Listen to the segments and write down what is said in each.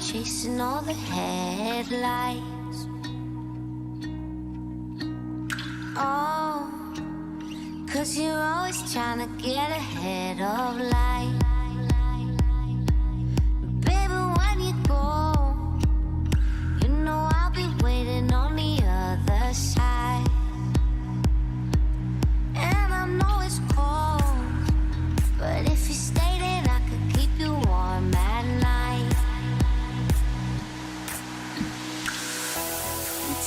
chasing all the headlights. Oh, 'cause you're always trying to get ahead of life. Baby, when you go, you know I'll be waiting on the other side. And I know it's cold, but if you stay, then I could keep you warm at night.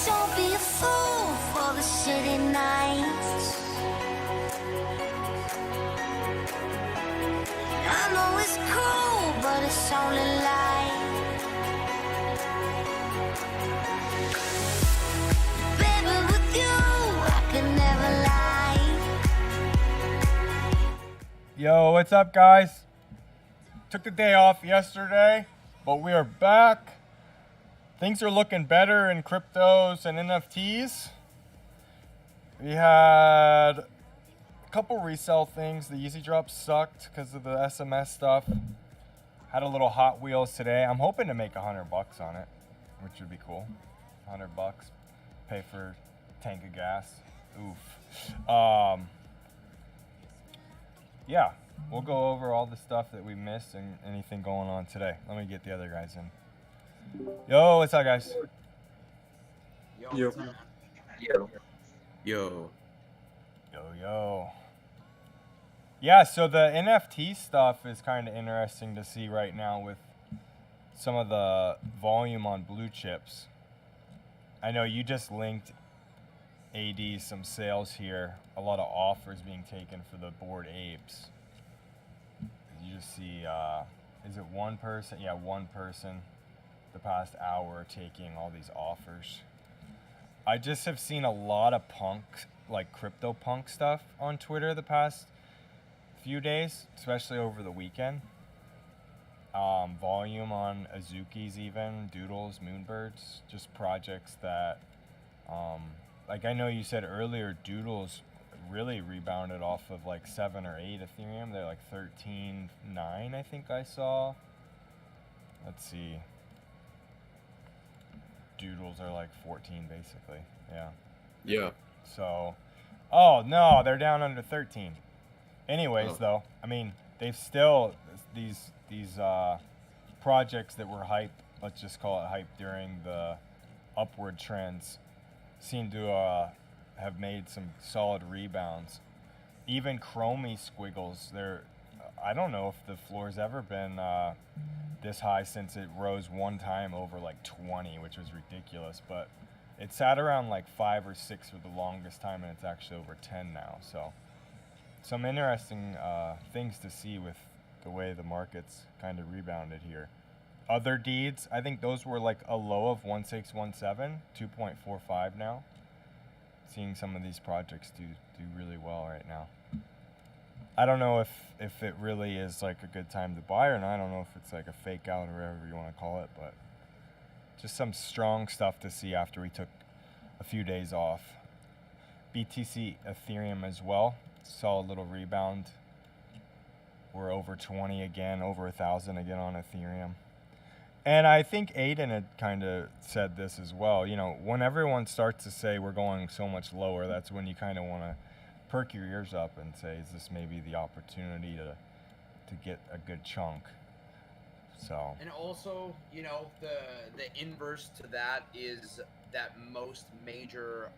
Don't be a fool for the city nights. I know it's cool, but it's only light. Baby, with you, I can never lie. Yo, what's up, guys? Took the day off yesterday, but we are back. Things are looking better in cryptos and NFTs. We had a couple resale things. The Easy Drop sucked because of the SMS stuff. Had a little Hot Wheels today. I'm hoping to make $100 on it, which would be cool. $100, pay for a tank of gas. Oof. Yeah, we'll go over all the stuff that we missed and anything going on today. Let me get the other guys in. Yo, what's up, guys? Yo. Yo. Yeah, so the NFT stuff is kind of interesting to see right now with some of the volume on blue chips. I know you just linked AD some sales here. A lot of offers being taken for the Bored Apes. You just see, is it one person? Yeah, one person the past hour taking all these offers. I just have seen a lot of punk, like crypto punk stuff on Twitter the past few days, especially over the weekend. Volume on Azukis even, Doodles, Moonbirds, just projects that, like I know you said earlier, Doodles really rebounded off of like 7 or 8 Ethereum. They're like 13.9, I think I saw. Let's see. Doodles are like 14 basically. Yeah. So, oh no, they're down under 13. Anyways, though, I mean, they've still these projects that were hype. Let's just call it hype during the upward trends, seem to have made some solid rebounds. Even Chromie Squiggles, I don't know if the floor's ever been this high since it rose one time over like 20, which was ridiculous, but it sat around like 5 or 6 for the longest time, and it's actually over 10 now. So some interesting things to see with the way the market's kind of rebounded here. Other deeds, I think those were like a low of 1617, 2.45 now. Seeing some of these projects do really well right now. I don't know if it really is like a good time to buy or not. I don't know if it's like a fake out or whatever you want to call it, but just some strong stuff to see after we took a few days off. BTC Ethereum as well. Saw a little rebound. We're over 20 again, over 1,000 again on Ethereum. And I think Aiden had kind of said this as well. You know, when everyone starts to say we're going so much lower, that's when you kind of want to perk your ears up and say, is this maybe the opportunity to get a good chunk? So. And also, you know, the inverse to that is that most major,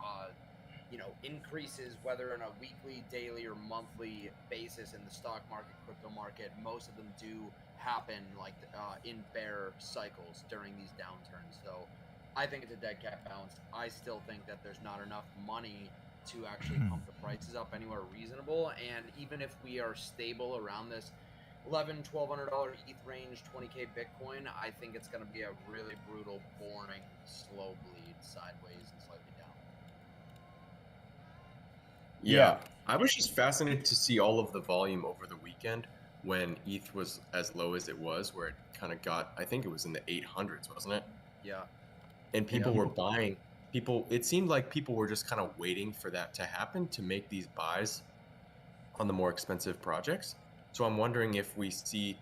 increases, whether on a weekly, daily, or monthly basis in the stock market, crypto market, most of them do happen like in bear cycles during these downturns. So I think it's a dead cat bounce. I still think that there's not enough money to actually pump the prices up anywhere reasonable. And even if we are stable around this $1,100-$1,200 ETH range, 20K Bitcoin, I think it's going to be a really brutal, boring, slow bleed sideways and slightly down. Yeah, I was just fascinated to see all of the volume over the weekend when ETH was as low as it was, where it kind of got, I think it was in the 800s, wasn't it? Yeah. And people were buying. It seemed like people were just kind of waiting for that to happen to make these buys on the more expensive projects. So I'm wondering if we see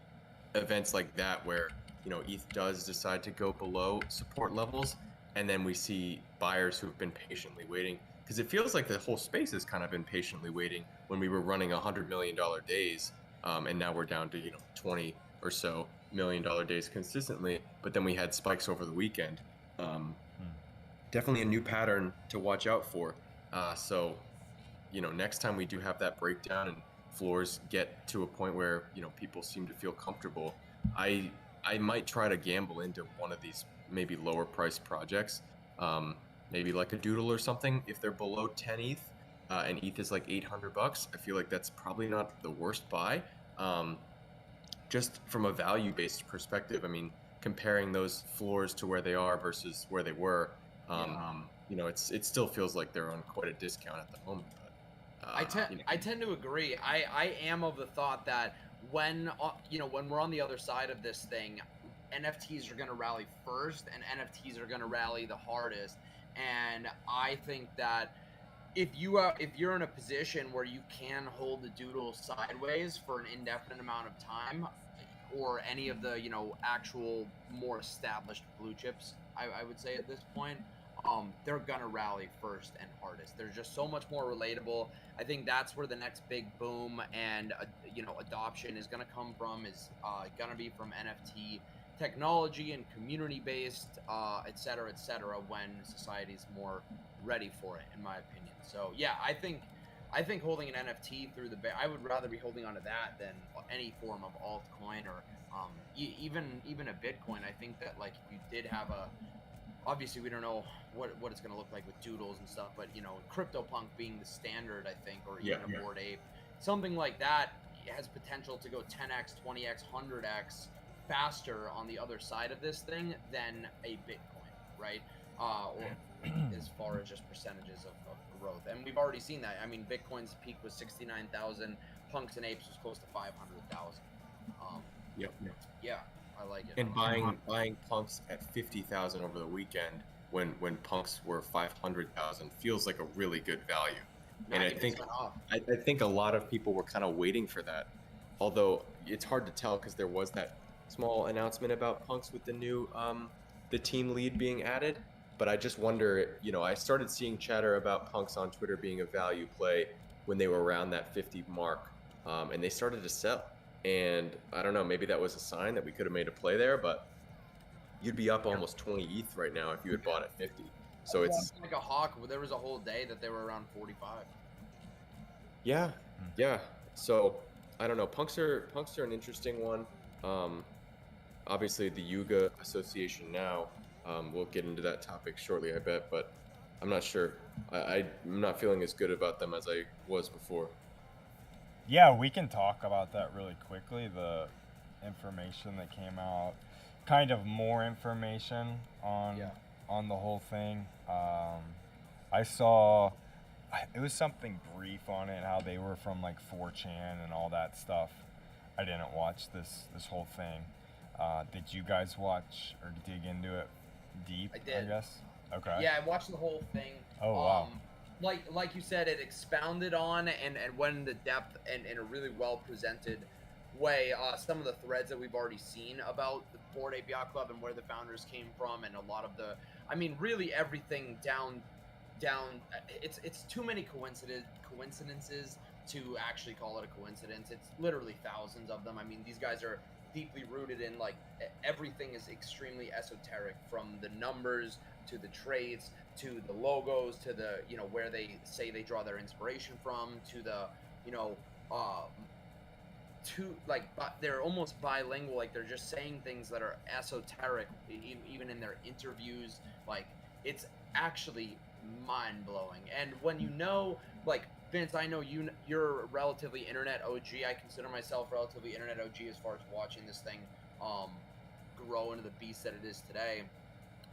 events like that where ETH does decide to go below support levels, and then we see buyers who've been patiently waiting, because it feels like the whole space has kind of been patiently waiting when we were running $100 million days, and now we're down to 20 or so $1 million days consistently, but then we had spikes over the weekend. Definitely a new pattern to watch out for. So next time we do have that breakdown and floors get to a point where people seem to feel comfortable, I might try to gamble into one of these maybe lower priced projects, maybe like a Doodle or something. If they're below 10 ETH and ETH is like $800, I feel like that's probably not the worst buy. Just from a value based perspective, I mean, comparing those floors to where they are versus where they were, it still feels like they're on quite a discount at the moment. But I tend to agree. I am of the thought that when we're on the other side of this thing, NFTs are going to rally first, and NFTs are going to rally the hardest. And I think that if you're in a position where you can hold the Doodle sideways for an indefinite amount of time, or any of the actual more established blue chips, I would say at this point, they're gonna rally first and hardest. They're just so much more relatable. I think that's where the next big boom and adoption is gonna come from. Is gonna be from NFT technology and community based, et cetera, when society's more ready for it, in my opinion. So yeah, I think holding an NFT through I would rather be holding onto that than any form of altcoin or even a Bitcoin. I think that like if you did have obviously we don't know what it's going to look like with Doodles and stuff, but CryptoPunk being the standard, I think, or even a Bored Ape, something like that has potential to go 10x, 20x, 100x faster on the other side of this thing than a Bitcoin, right? Or as far as just percentages of growth. And we've already seen that. I mean, Bitcoin's peak was 69,000, Punks and Apes was close to 500,000. Yeah, I like it. And buying Punks at 50,000 over the weekend when Punks were 500,000 feels like a really good value. And I think a lot of people were kind of waiting for that. Although it's hard to tell because there was that small announcement about Punks with the new the team lead being added. But I just wonder, I started seeing chatter about Punks on Twitter being a value play when they were around that 50 mark, and they started to sell. And I don't know, maybe that was a sign that we could have made a play there, but you'd be up almost 20 ETH right now if you had bought at 50. So it's like a hawk. There was a whole day that they were around 45. Yeah. So I don't know. Punks are an interesting one. Obviously the Yuga Association now. We'll get into that topic shortly, I bet, but I'm not sure. I'm not feeling as good about them as I was before. Yeah, we can talk about that really quickly. The information that came out, kind of more information on the whole thing. I saw it was something brief on it, how they were from like 4chan and all that stuff. I didn't watch this whole thing. Did you guys watch or dig into it deep? I did. I guess. Okay. Yeah, I watched the whole thing. Oh wow. Like you said, it expounded on and went into depth and in a really well presented way. Some of the threads that we've already seen about the Bored Ape Yacht Club and where the founders came from, and a lot of really everything down. It's too many coincidences to actually call it a coincidence. It's literally thousands of them. I mean, these guys are deeply rooted in everything is extremely esoteric, from the numbers to the traits to the logos to the where they say they draw their inspiration from to the they're almost bilingual, like they're just saying things that are esoteric even in their interviews. Like, it's actually mind-blowing. And when Vince, I know you're a relatively internet OG. I consider myself relatively internet OG as far as watching this thing grow into the beast that it is today.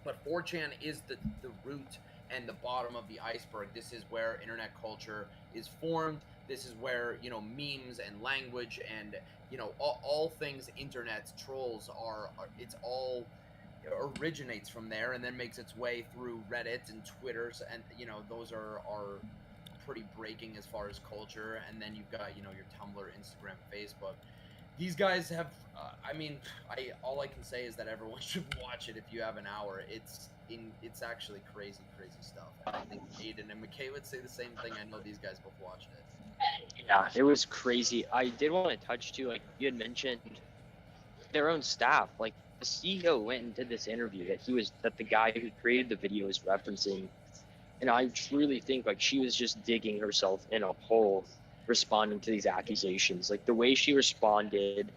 But 4chan is the root and the bottom of the iceberg. This is where internet culture is formed. This is where memes and language and all things internet trolls are. It's all originates from there and then makes its way through Reddit and Twitters, and those are pretty breaking as far as culture. And then you've got your Tumblr, Instagram, Facebook, these guys have. I mean, all I can say is that everyone should watch it if you have an hour. It's actually crazy stuff. And I think Aiden and McKay would say the same thing. I know these guys both watched it. Yeah, it was crazy. I did want to touch too, like you had mentioned, their own staff. Like the CEO went and did this interview that the guy who created the video was referencing, and I truly think like she was just digging herself in a hole responding to these accusations. Like the way she responded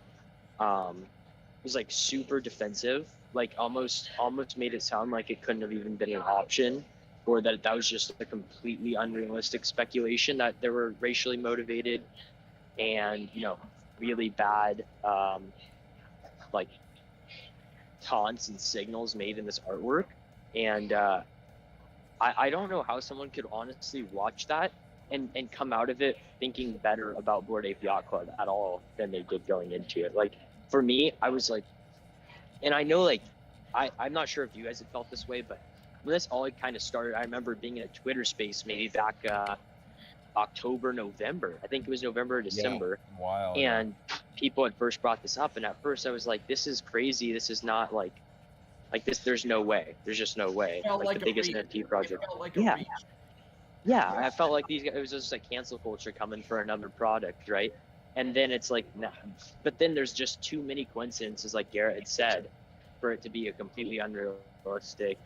was like super defensive, like almost made it sound like it couldn't have even been an option, or that was just a completely unrealistic speculation that they were racially motivated, and really bad like taunts and signals made in this artwork. And I don't know how someone could honestly watch that and come out of it thinking better about Bored Ape Yacht Club at all than they did going into it. Like for me, I was like, and I know like I'm not sure if you guys have felt this way, but when this all kind of started, I remember being in a Twitter space maybe back October, November. I think it was November or December. Yeah, wild. And people had first brought this up, and at first I was like, this is crazy. This is not like this. There's no way. There's just no way. Like the biggest NFT project. Yeah, I felt like these guys, it was just like cancel culture coming for another product, right? And then it's like, nah. But then there's just too many coincidences, like Garrett had said, for it to be a completely unrealistic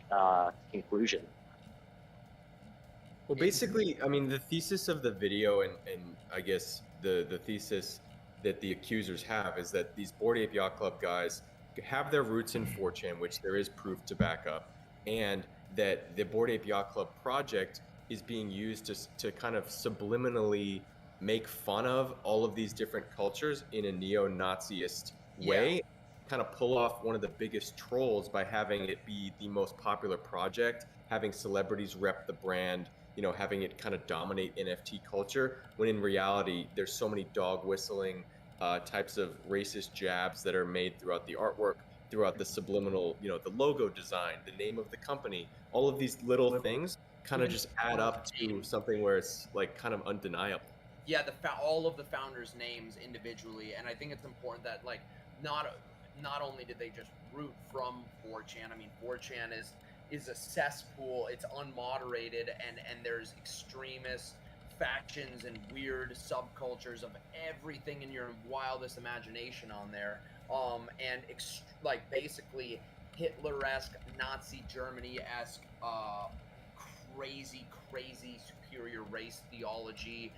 conclusion. Well, basically, I mean, the thesis of the video and I guess the thesis that the accusers have is that these Bored Ape Yacht Club guys have their roots in 4chan, which there is proof to back up, and that the Bored Ape Yacht Club project is being used to kind of subliminally make fun of all of these different cultures in a neo-Naziist way, kind of pull off one of the biggest trolls by having it be the most popular project, having celebrities rep the brand, having it kind of dominate NFT culture, when in reality, there's so many dog whistling types of racist jabs that are made throughout the artwork, throughout the subliminal, the logo design, the name of the company, all of these little things kind of just add up to something where it's like kind of undeniable. Yeah, all of the founders' names individually, and I think it's important that like not only did they just root from 4chan. I mean, 4chan is a cesspool. It's unmoderated, and there's extremist factions and weird subcultures of everything in your wildest imagination on there. And like basically Hitler-esque, Nazi Germany-esque, crazy superior race theology,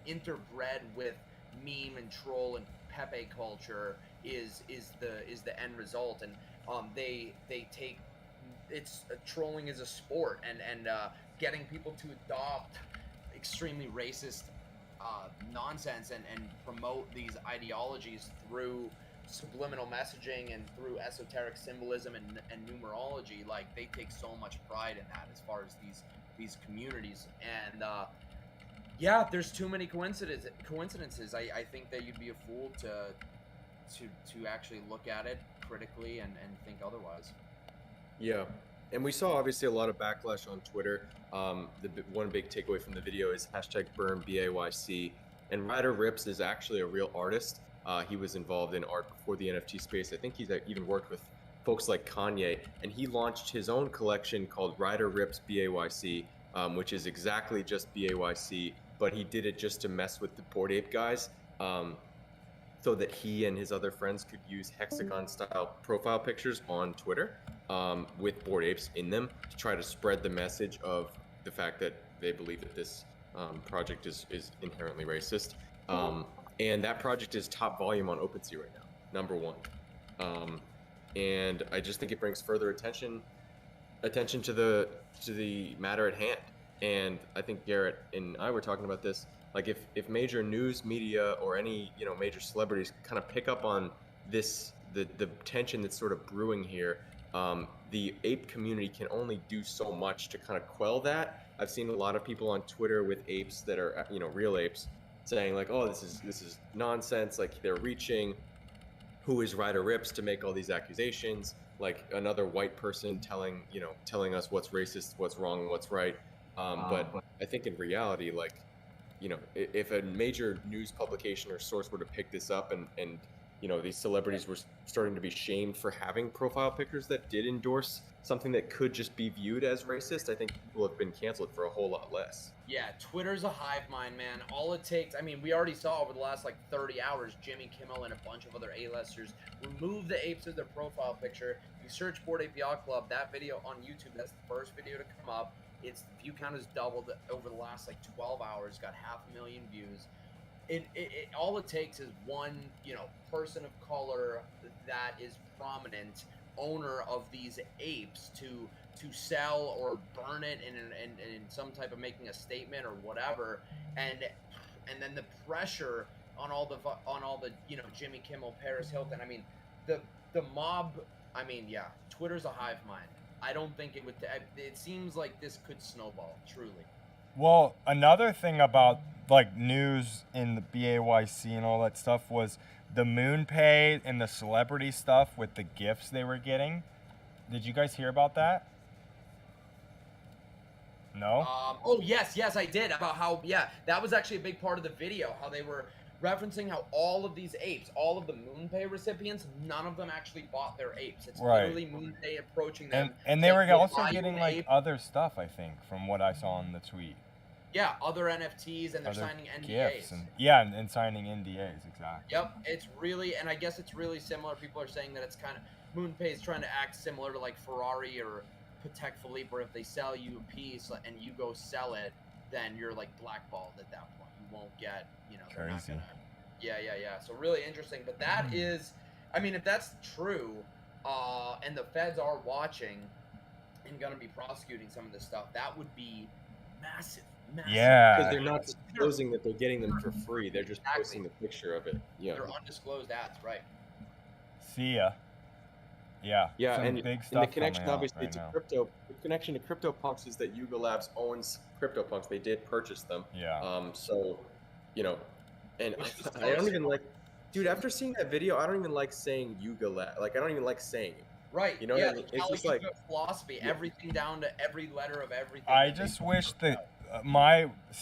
interbred with meme and troll and Pepe culture is the end result. And they take trolling as a sport, and getting people to adopt extremely racist nonsense and promote these ideologies through subliminal messaging and through esoteric symbolism and numerology. Like they take so much pride in that as far as these communities. And yeah, there's too many coincidences. I think that you'd be a fool to actually look at it critically and think otherwise. Yeah, and we saw obviously a lot of backlash on Twitter. The one big takeaway from the video is #BurnBAYC. And Ryder Rips is actually a real artist. He was involved in art before the NFT space. I think he's even worked with folks like Kanye, and he launched his own collection called Ryder Rips BAYC, which is exactly just BAYC, but he did it just to mess with the Bored Ape guys, so that he and his other friends could use hexagon-style profile pictures on Twitter with Bored Apes in them to try to spread the message of the fact that they believe that this project is inherently racist. And that project is top volume on OpenSea right now, #1. And I just think it brings further attention to the matter at hand. And I think Garrett and I were talking about this. Like if major news media or any major celebrities kind of pick up on this, the tension that's sort of brewing here, the ape community can only do so much to kind of quell that. I've seen a lot of people on Twitter with apes that are real apes saying like, oh, this is nonsense. Like they're reaching. Who is Ryder Rips to make all these accusations? Like another white person telling us what's racist, what's wrong, and what's right. But I think in reality, like, you know, if a major news publication or source were to pick this up and you know, these celebrities were starting to be shamed for having profile pictures that did endorse something that could just be viewed as racist, I think people have been canceled for a whole lot less. Yeah, Twitter's a hive mind, man. All it takes, I mean, we already saw over the last like 30 hours, Jimmy Kimmel and a bunch of other A-listers remove the apes as their profile picture. You search Bored Ape Yacht Club, that video on YouTube, that's the first video to come up. Its view count has doubled over the last like 12 hours, got 500,000 views. All it takes is one, you know, person of color that is prominent owner of these apes to sell or burn it in some type of making a statement or whatever, and then the pressure on all the you know, Jimmy Kimmel, Paris Hilton. I mean, the mob. I mean, yeah, Twitter's a hive mind. I don't think it would. It seems like this could snowball, truly. Well, another thing about like news in the BAYC and all that stuff was the MoonPay and the celebrity stuff with the gifts they were getting. Did you guys hear about that? No? Oh, yes, I did. About how, yeah, that was actually a big part of the video, how they were referencing how all of these apes, all of the MoonPay recipients, none of them actually bought their apes. It's literally MoonPay approaching them. And they were also getting like other stuff, I think, from what I saw in the tweet. Yeah, other NFTs, and they're signing NDAs. And signing NDAs, exactly. Yep, it's really, and I guess it's really similar. People are saying that it's kind of, MoonPay is trying to act similar to like Ferrari or Patek Philippe, where if they sell you a piece and you go sell it, then you're like blackballed at that point. You won't get, you know, they're not gonna, yeah. So really interesting. But that is, I mean, if that's true, and the feds are watching and gonna be prosecuting some of this stuff, that would be massive. Yeah, because they're not disclosing that they're getting them for free. They're just posting the picture of it. Yeah, they're undisclosed ads, right? See ya. Yeah. Yeah, some and big stuff the connection obviously right to now. crypto. The connection to CryptoPunks is that Yuga Labs owns CryptoPunks. They did purchase them. Yeah. So, you know, and I don't even like, dude. After seeing that video, I don't even like saying Yuga Lab. Like, I don't even like saying it. Right. You know yeah, what I mean? It's just like philosophy, everything down to every letter of everything. I just wish that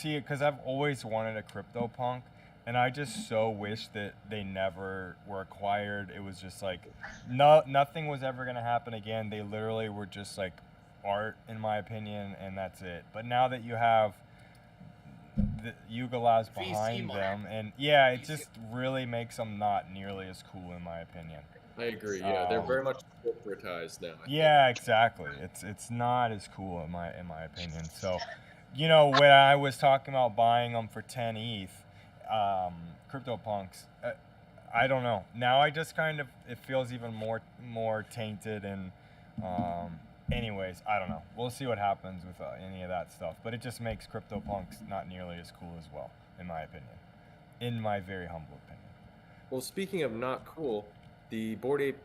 because I've always wanted a CryptoPunk, and I just so wish that they never were acquired. It was just like nothing was ever gonna happen again. They literally were just like art, in my opinion, and that's it. But now that you have the Yuga Labs behind them, and yeah, it just really makes them not nearly as cool, in my opinion. I agree. Yeah, they're very much corporatized now. Yeah, exactly. It's not as cool in my opinion. So, you know, when I was talking about buying them for 10 ETH, CryptoPunks, I don't know. Now I just kind of, it feels even more tainted, and anyways, I don't know. We'll see what happens with any of that stuff. But it just makes CryptoPunks not nearly as cool as well, in my opinion. In my very humble opinion. Well, speaking of not cool, the Bored Ape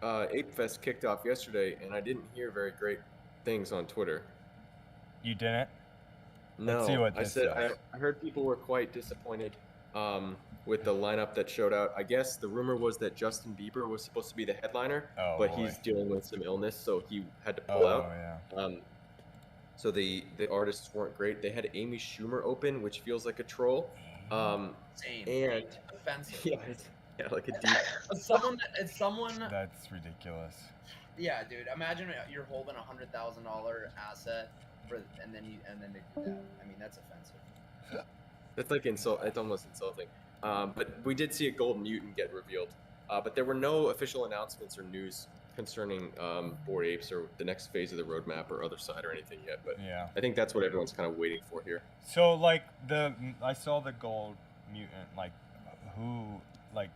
Ape Fest kicked off yesterday, and I didn't hear very great things on Twitter. You didn't? No, Let's see what this says. I heard people were quite disappointed with the lineup that showed out. I guess the rumor was that Justin Bieber was supposed to be the headliner, but he's dealing with some illness, so he had to pull out. Yeah. So the artists weren't great. They had Amy Schumer open, which feels like a troll. Same. And offensive. Yeah, like a deep. It's someone. That's ridiculous. Yeah, dude. Imagine you're holding $100,000 asset, and then they do that. I mean, that's offensive. That's like insult. It's almost insulting. But we did see a gold mutant get revealed. But there were no official announcements or news concerning Bored Apes or the next phase of the roadmap or other side or anything yet. But yeah, I think that's what everyone's kind of waiting for here. So like I saw the gold mutant. Like who like.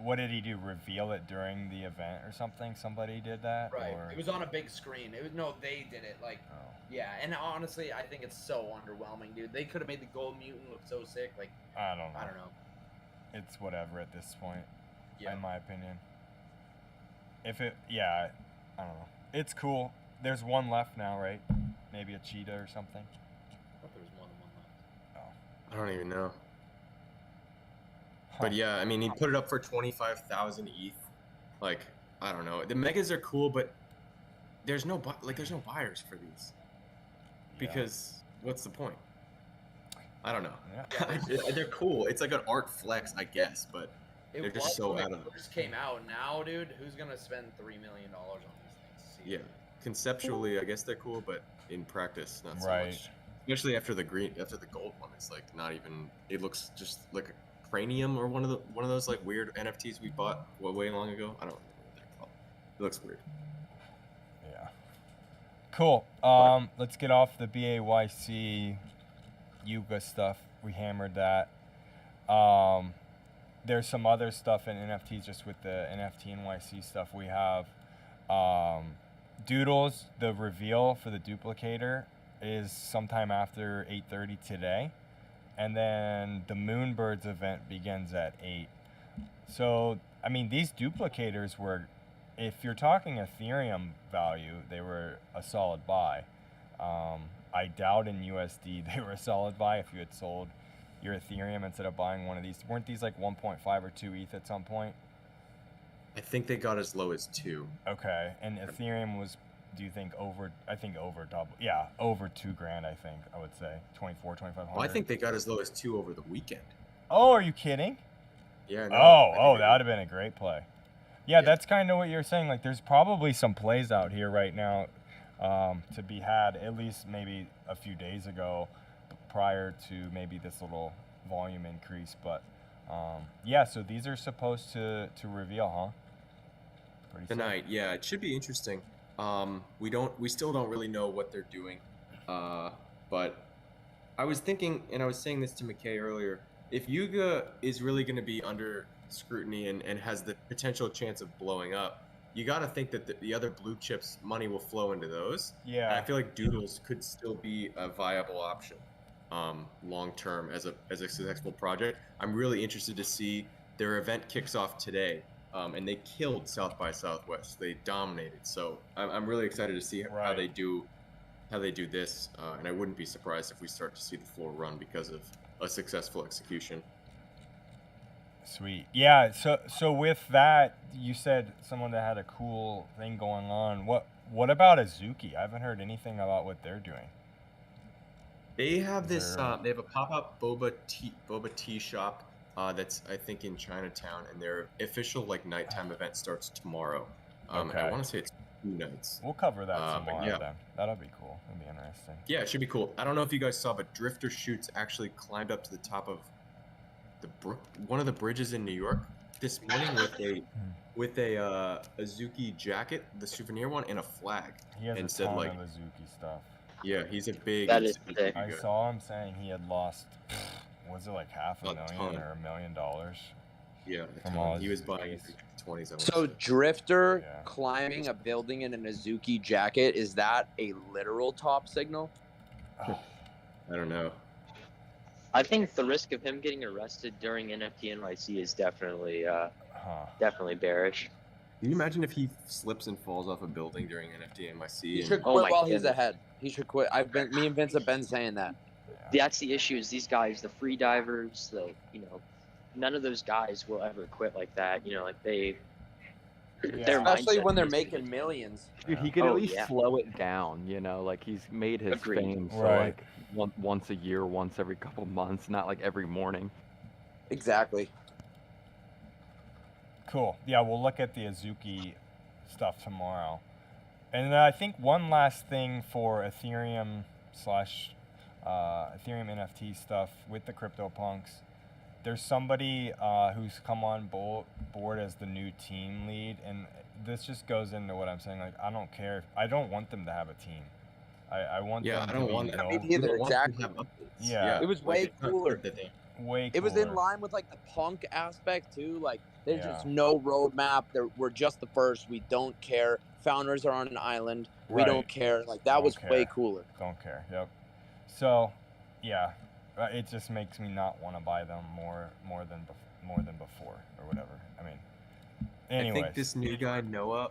What did he do? Reveal it during the event or something? Somebody did that? Right. Or? It was on a big screen. They did it. Like, yeah. And honestly, I think it's so underwhelming, dude. They could have made the gold mutant look so sick. Like, I don't know. It's whatever at this point, in my opinion. I don't know. It's cool. There's one left now, right? Maybe a cheetah or something. I thought there was more than one left. I don't even know. But yeah, I mean, he put it up for 25,000 ETH. Like, I don't know. The megas are cool, but there's no buyers for these. Because what's the point? I don't know. Yeah. They're cool. It's like an art flex, I guess, but It they're just was so when out it of it. first came out. Now, dude, who's gonna spend $3 million on these things? Yeah, conceptually, I guess they're cool, but in practice, not so Right. much. Especially after the gold one, it's like not even. It looks just like a cranium or one of those like weird NFTs we bought way long ago. I don't remember what they're called. It looks weird. Yeah. Cool. Let's get off the BAYC Yuga stuff. We hammered that. There's some other stuff in NFTs just with the NFT NYC stuff. We have Doodles, the reveal for the duplicator is sometime after 8:30 today. And then the Moonbirds event begins at 8. So, I mean, these duplicators were, if you're talking Ethereum value, they were a solid buy. I doubt in USD they were a solid buy if you had sold your Ethereum instead of buying one of these. Weren't these like 1.5 or 2 ETH at some point? I think they got as low as 2. Okay, and Ethereum was, do you think over, I think over double, yeah, over $2,000, I think, I would say, 2,500. Well, I think they got as low as 2 over the weekend. Oh, are you kidding? Yeah. No, Oh, that would have been a great play. Yeah, that's kind of what you're saying. Like, there's probably some plays out here right now to be had, at least maybe a few days ago, prior to maybe this little volume increase. But yeah, so these are supposed to reveal, huh? Pretty soon. Tonight, yeah, it should be interesting. We still don't really know what they're doing, but I was thinking, and I was saying this to McKay earlier, if Yuga is really going to be under scrutiny and has the potential chance of blowing up, you got to think that the other blue chips money will flow into those. Yeah. And I feel like Doodles could still be a viable option long term as a successful project. I'm really interested to see their event kicks off today. And they killed South by Southwest. They dominated. So I'm really excited to see how they do this. And I wouldn't be surprised if we start to see the floor run because of a successful execution. Sweet. Yeah. So with that, you said someone that had a cool thing going on. What about Azuki? I haven't heard anything about what they're doing. They have this. They have a pop-up boba tea shop. That's I think in Chinatown, and their official like nighttime event starts tomorrow. And I want to say it's 2 nights. We'll cover that tomorrow yeah. then. That'll be cool. It'll be interesting. Yeah, it should be cool. I don't know if you guys saw, but Drifter Shoots actually climbed up to the top of one of the bridges in New York this morning with a Azuki jacket, the souvenir one, and a flag. He has and a said ton like, of Azuki stuff. Yeah, he's a big. That is Azuki sick. I guy. saw him saying he had lost, was it like half a A million ton. or $1 million? Yeah, From all he his was buying space. 20s. So Drifter Yeah. climbing a building in an Azuki jacket, is that a literal top signal? Oh, I don't know. I think the risk of him getting arrested during NFT NYC is definitely bearish. Can you imagine if he slips and falls off a building during NFT NYC? He and- should Oh quit my while he's goodness. ahead. He should quit. Me and Vince have been saying that. That's the issue. Is these guys, the free divers, none of those guys will ever quit like that. Like they. Their Especially mindset when they're needs to be making millions. Dude, he can Oh, at least yeah. slow it down, like he's made his Agreed. fame, so Right. like once a year, once every couple months, not like every morning. Exactly. Cool. Yeah, we'll look at the Azuki stuff tomorrow. And then I think one last thing for Ethereum Ethereum NFT stuff with the CryptoPunks. There's somebody who's come on board as the new team lead, and this just goes into what I'm saying. Like, I don't care. I don't want them to have a team. I want them I don't to want be that. Me known. neither, We don't want them to exactly. have updates. Yeah. It was like, way it's not cooler. good that they- Way It was in cooler. line with like the punk aspect too. Like there's Yeah. just no roadmap. We're just the first. We don't care. Founders are on an island. We Right. don't care. Like that Don't was way care. cooler. Don't care. Yep. So, yeah, it just makes me not want to buy them more than before or whatever. I mean, anyways. I think this new guy Noah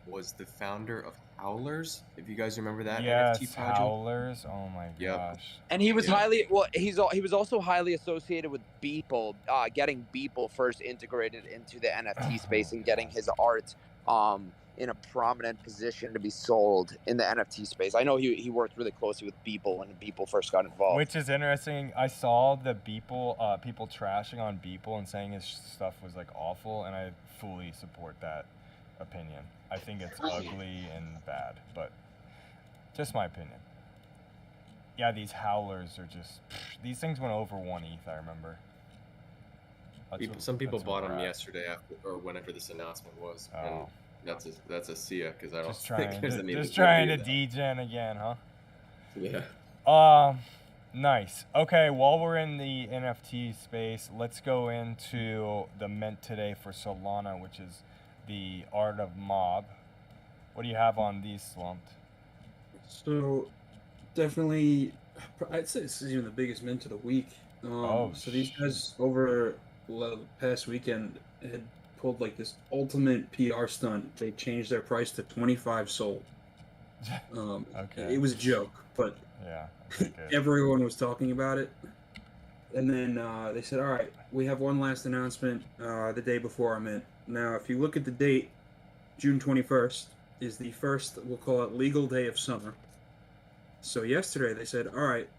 was the founder of Howlers. If you guys remember that yes, NFT project. Howlers. Oh my Yep. gosh. And he was Yeah. he was also highly associated with Beeple, getting Beeple first integrated into the NFT space and getting his art in a prominent position to be sold in the NFT space. I know he worked really closely with Beeple when Beeple first got involved. Which is interesting. I saw the Beeple, people trashing on Beeple and saying his stuff was like awful, and I fully support that opinion. I think it's ugly and bad, but just my opinion. Yeah, these howlers are just, these things went over 1 ETH, I remember. Some people bought them yesterday after or whenever this announcement was. Oh. And that's a Sia because I don't Just think trying, there's any just trying to degen again, huh? Yeah. Nice. Okay, while we're in the NFT space, let's go into the mint today for Solana, which is the Art of Mob. What do you have on these, Slumped? So, definitely, I'd say this is even the biggest mint of the week. So these guys over the past weekend had pulled like this ultimate PR stunt. They changed their price to 25 sold. Okay. It was a joke, but yeah, everyone was talking about it. And then they said, all right, we have one last announcement the day before our mint. Now, if you look at the date, June 21st is the first, we'll call it legal day of summer. So yesterday they said, all right,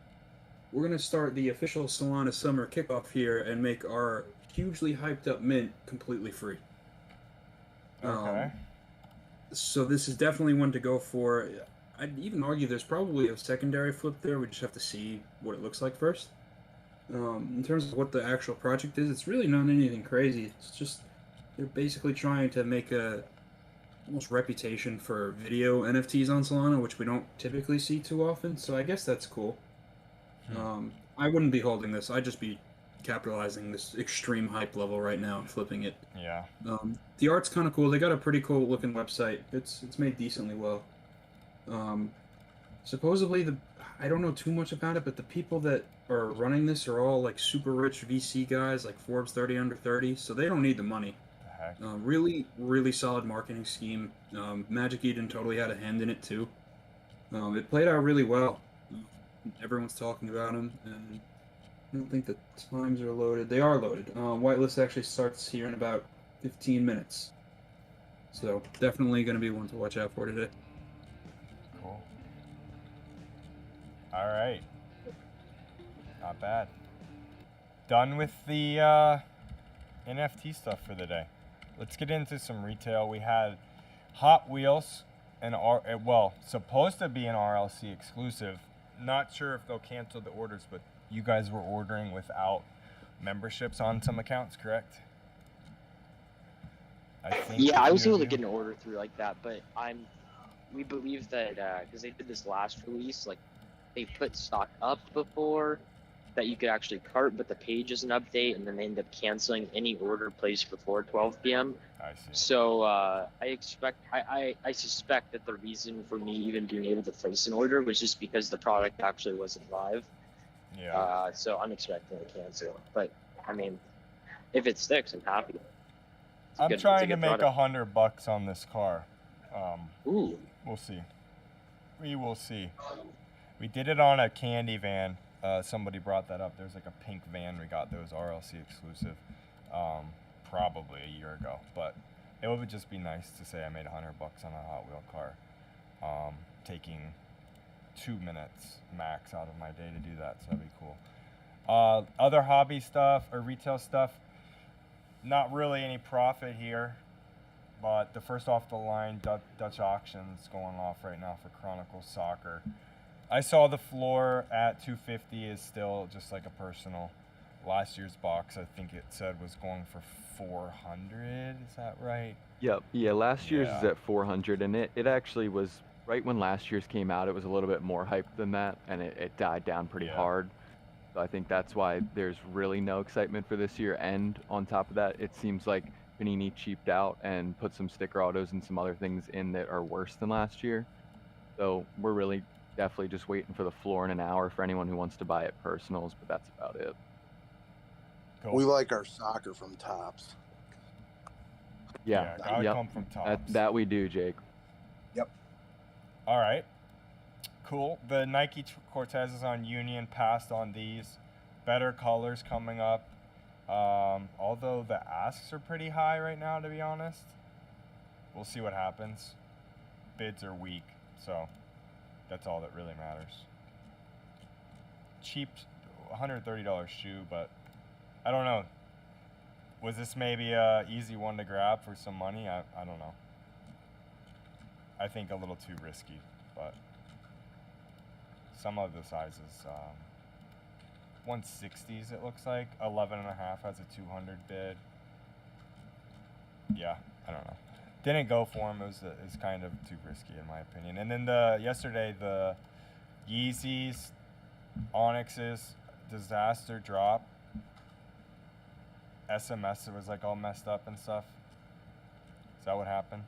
we're going to start the official Solana summer kickoff here and make our hugely hyped up mint completely free. Okay. So this is definitely one to go for. I'd even argue there's probably a secondary flip there. We just have to see what it looks like first. In terms of what the actual project is, it's really not anything crazy. It's just they're basically trying to make a almost reputation for video NFTs on Solana, which we don't typically see too often. So I guess that's cool. I wouldn't be holding this. I'd just be capitalizing this extreme hype level right now and flipping it. Yeah. The art's kind of cool. They got a pretty cool looking website. It's made decently well. Supposedly I don't know too much about it, but the people that are running this are all like super rich VC guys, like Forbes 30 under 30, so they don't need the money. Really, really solid marketing scheme. Magic Eden totally had a hand in it too. It played out really well. Everyone's talking about them, and I don't think the times are loaded. They are loaded. Whitelist actually starts here in about 15 minutes. So definitely going to be one to watch out for today. Cool. All right. Not bad. Done with the NFT stuff for the day. Let's get into some retail. We had Hot Wheels, supposed to be an RLC exclusive. Not sure if they'll cancel the orders, but you guys were ordering without memberships on some accounts, correct? I was able to get an order through like that, but we believe that because they did this last release, like they put stock up before that you could actually cart, but the page doesn't update, and then they end up canceling any order placed before 12 p.m. I see. So I suspect that the reason for me even being able to place an order was just because the product actually wasn't live. Yeah. So I'm expecting to cancel. But I mean, if it sticks, I'm happy. I'm trying to make $100 on this car. Ooh. We'll see. We will see. We did it on a candy van. Somebody brought that up. There's like a pink van we got that was RLC exclusive, probably a year ago. But it would just be nice to say I made $100 on a Hot Wheel car, taking 2 minutes max out of my day to do that. So that'd be cool. Other hobby stuff or retail stuff, not really any profit here. But the first off the line Dutch auctions going off right now for Chronicles Soccer. I saw the floor at 250 is still just like a personal. Last year's box, I think it said, was going for 400. Is that right? Yep. Yeah, last year's is at 400, and it actually was right when last year's came out. It was a little bit more hype than that, and it died down pretty hard. So I think that's why there's really no excitement for this year. And on top of that, it seems like Panini cheaped out and put some sticker autos and some other things in that are worse than last year. So we're really definitely just waiting for the floor in an hour for anyone who wants to buy it personals, but that's about it. Cool. We like our soccer from Topps. Yeah, gotta come from Topps. That we do, Jake. Yep. All right. Cool. The Nike Cortezes on Union passed on these. Better colors coming up. Although the asks are pretty high right now, to be honest. we'll see what happens. Bids are weak, so that's all that really matters. Cheap, $130 shoe, but I don't know. Was this maybe a easy one to grab for some money? I don't know. I think a little too risky, but some of the sizes, 160s it looks like. 11.5 has a 200 bid. Yeah, I don't know. Didn't go for him. It's kind of too risky in my opinion. And then yesterday the Yeezys, Onyxes, disaster drop. SMS was like all messed up and stuff. Is that what happened?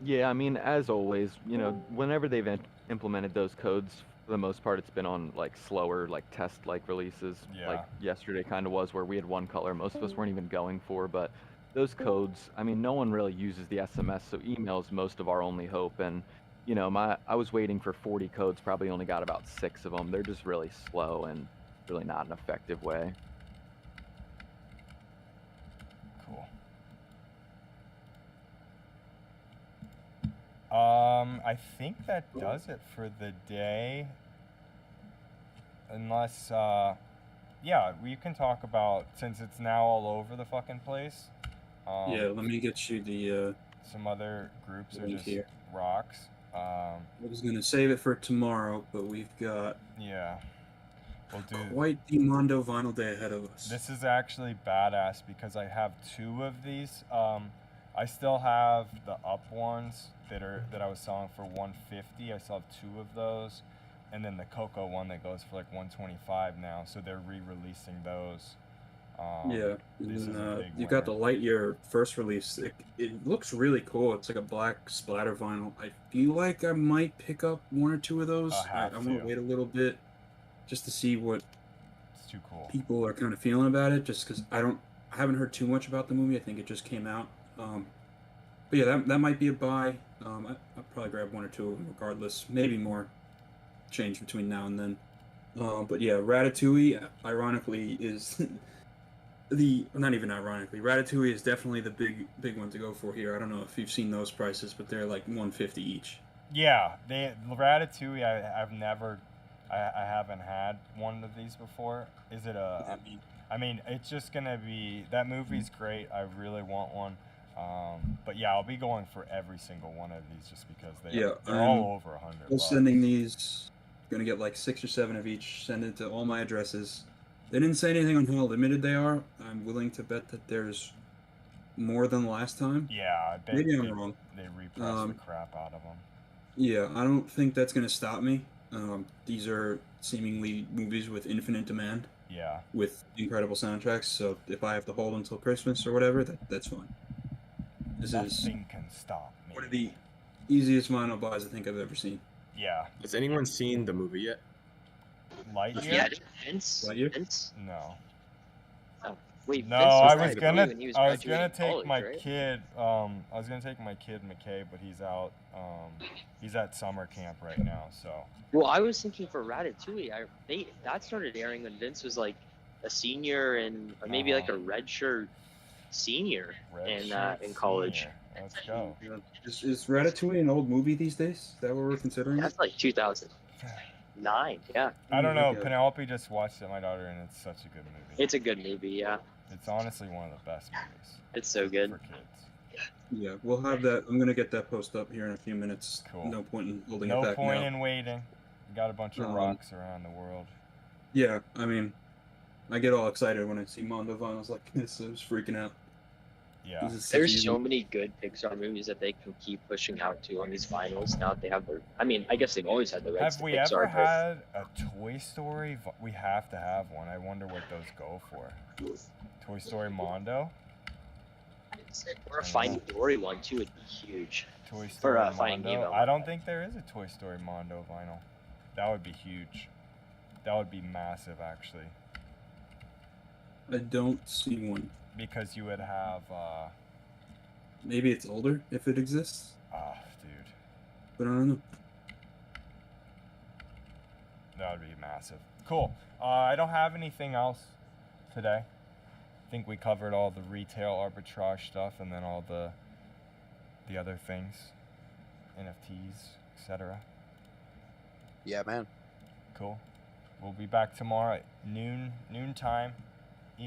Yeah, I mean, as always, you know, whenever they've implemented those codes, for the most part, it's been on like slower, like test-like releases. Yeah. Like yesterday kind of was, where we had one color most of us weren't even going for, but those codes, I mean, no one really uses the SMS, so email is most of our only hope. And you know, I was waiting for 40 codes, probably only got about 6 of them. They're just really slow and really not an effective way. Cool. I think that does it for the day. Unless, yeah, we can talk about, since it's now all over the fucking place. Yeah, let me get you the. Some other groups are link just here. rocks. I was gonna save it for tomorrow, but we've got Yeah. We'll do. quite the Mondo vinyl day ahead of us. This is actually badass because I have 2 of these. I still have the up ones that I was selling for 150. I still have 2 of those, and then the Coco one that goes for like 125 now. So they're re-releasing those. Yeah, This is a and big you got the winner. Lightyear first release. It looks really cool. It's like a black splatter vinyl. I feel like I might pick up 1 or 2 of those. Have I'm gonna to. wait a little bit just to see what It's too cool. people are kind of feeling about it. Just because I haven't heard too much about the movie. I think it just came out. But yeah, that might be a buy. I'll probably grab 1 or 2 of them regardless. Maybe more change between now and then. But yeah, Ratatouille, ironically, is not even ironically, Ratatouille is definitely the big one to go for here. I don't know if you've seen those prices, but they're like 150 each. Yeah, Ratatouille. I haven't had one of these before. Is it a? I mean, it's just gonna be, that movie's great. I really want one. But yeah, I'll be going for every single one of these just because they're all over $100. We're sending these. Gonna get like 6 or 7 of each. Send it to all my addresses. They didn't say anything on how limited they are. I'm willing to bet that there's more than last time. Yeah, Maybe I'm wrong. They repressed the crap out of them. Yeah, I don't think that's gonna stop me. These are seemingly movies with infinite demand. Yeah. With incredible soundtracks. So if I have to hold until Christmas or whatever, that's fine. This is Nothing can stop me. one of the easiest vinyl buys I think I've ever seen. Yeah. Has anyone seen the movie yet? Lightyear? Yeah, Vince. Lightyear? Vince. No. Oh, wait. No, Vince I was graduating gonna when he was take graduating college, my right? kid. I was gonna take my kid McKay, but he's out. He's at summer camp right now. So. Well, I was thinking for Ratatouille, that started airing when Vince was like a senior or maybe like a redshirt senior in college. Senior. Let's go. Is Ratatouille an old movie these days? Is that what we're considering? That's like 2009. Yeah. I don't know. Okay. Penelope just watched it, my daughter, and it's such a good movie. It's a good movie. Yeah. It's honestly one of the best movies It's so good. for kids. Yeah, we'll have that. I'm gonna get that post up here in a few minutes. Cool. No point in holding it No back point now. in waiting. We got a bunch of rocks around the world. Yeah, I mean, I get all excited when I see Mondo vinyls like this. I was freaking out. Yeah. This is such There's easy- so many good Pixar movies that they can keep pushing out to on these vinyls now that they have their. I mean, I guess they've always had the rights Have to we Pixar. ever but had a Toy Story? We have to have one. I wonder what those go for. Toy Story Mondo? Or a Finding Dory one too would be huge. Toy For Story Finding Mondo? Nemo. I don't think there is a Toy Story Mondo vinyl. That would be huge. That would be massive, actually. I don't see one. Because you would have, Maybe it's older if it exists, dude. but I don't know. That would be massive. Cool. I don't have anything else today. I think we covered all the retail arbitrage stuff and then all the the other things, NFTs, etc. Yeah, man. Cool. We'll be back tomorrow at noon time.